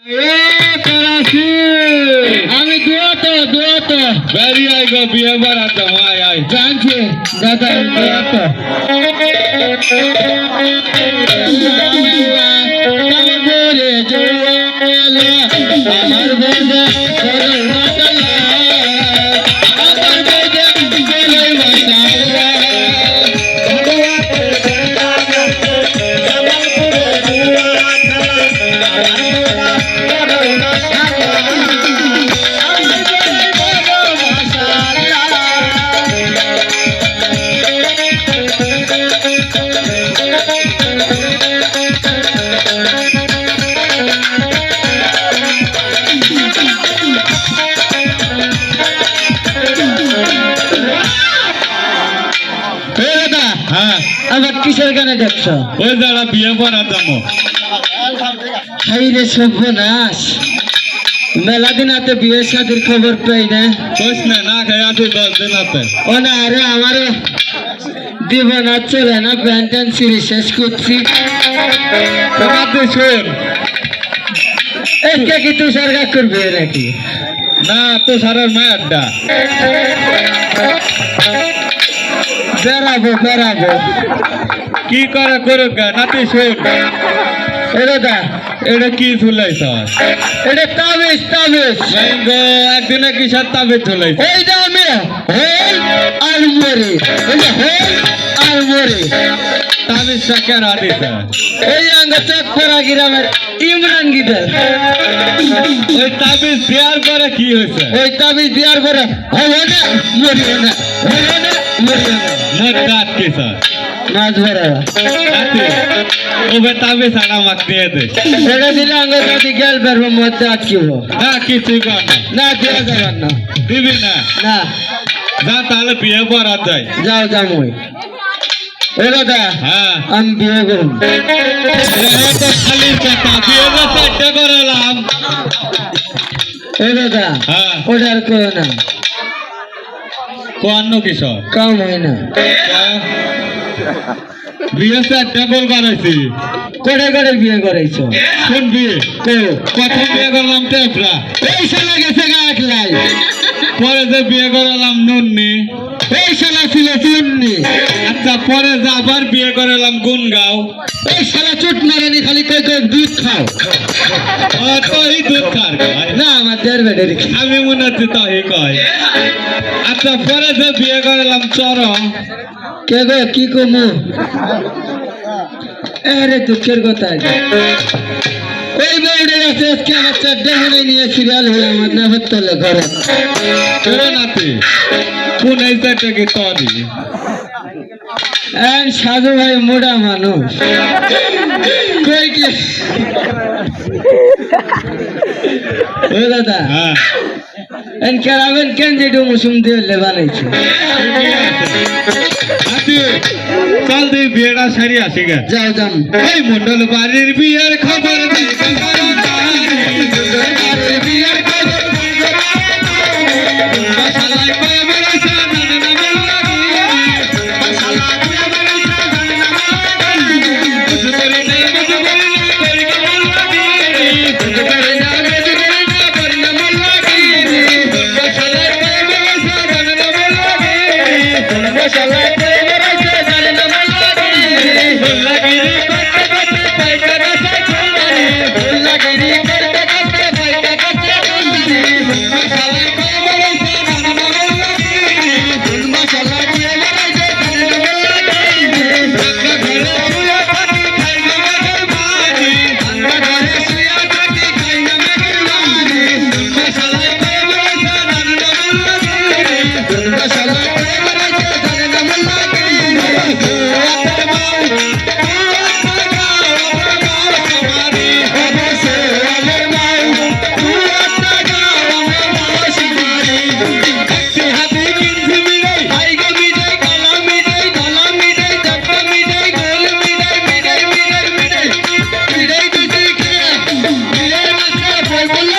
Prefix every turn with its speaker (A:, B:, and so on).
A: আমি দুয়াত বেরি I go বিয়ে বারাত আয় আয় জানছে দাদা দুয়াত আমার বন্ধু আবার কিসের গানে দেখছো? ওই যারা বিয়ে করাতাম হাইরে সর্বনাশ মেলা দিন হাতে বিয়ে শাদির খবর পাই না কোস না না খায়া তুই 10 দিন হাতে ও না আরে আমার দিব না চলে না প্যান্টান সিরি শেষ করছি তোমাদের শোন একটা কি তুই সরকার করবে নাকি না তো সারার মায়ের আড্ডা বেড়াবো কি করে করুক নাতি শোন দাদা এটা কি ঝুলাইছ এটা তাবিজ একদিনে কিসের তাবিজ ঝুলাইছ এই যে আমি আর মরে তাবিজটা কেনা দিছ এই আঙ্গ চকপরা গ্রামের ইমরান গিদার ওই তাবিজ দেওয়ার পরে কি হয়েছে ওই তাবিজ দেওয়ার পরে হবে না মরিও না মোর দাঁত কি স্যার মাছ ভরা ওবে তাবিজ আনা মাছ দিয়ে দে এটা দিলে আঙ্গ যদি গেল বেরবো মোর দাঁত কি হো না কিছুই কর না দেওয়া যাবার না দিবি না না যা তাহলে বিয়ে করা যায় যাও জামুই ও দাদা হ্যাঁ আমি বিয়ে করব খালি বিয়ে করতে করালাম ও দাদা হ্যাঁ ওটা আর করো না কোন কিশোর কাম হয় না বিয়ে ডাবল করাইছি করে বিয়ে করাইছো কোন বিয়ে প্রথম বিয়ে করলাম টেপরা এই শালা গেছে গা একলাই পরে যে বিয়ে করালাম নুননি এই শালা ছিল চুন্নি আচ্ছা পরে যে আবার বিয়ে করালাম গুনগাঁও এই শালা চুট মারেনি খালি কই দুধ খাও ও তো এই দুধ খার না আমার দেড় বেডে আমি মনে হচ্ছে তো এই কয় আচ্ছা পরে যে বিয়ে করালাম চরম কে গো কি কমু আরে দুঃখের কথা ওই বউডের আছে আজকে আমার চারটে হলে নিয়ে সিরিয়াল হলো আমার নেভার তলে ঘরে তোরা নাতি কোন এই চারটে কি তরি সাধু ভাই মোড়া মানুষ কই কি ও দাদা হ্যাঁ কেরাবেন কেন যেটু মুসুম দিয়ে বানাইছে চল তুই বিয়েটা সারি আসি গে যাও যাম এই মন্ডল বাড়ির বিয়ের খবর বিয়ের
B: Bye.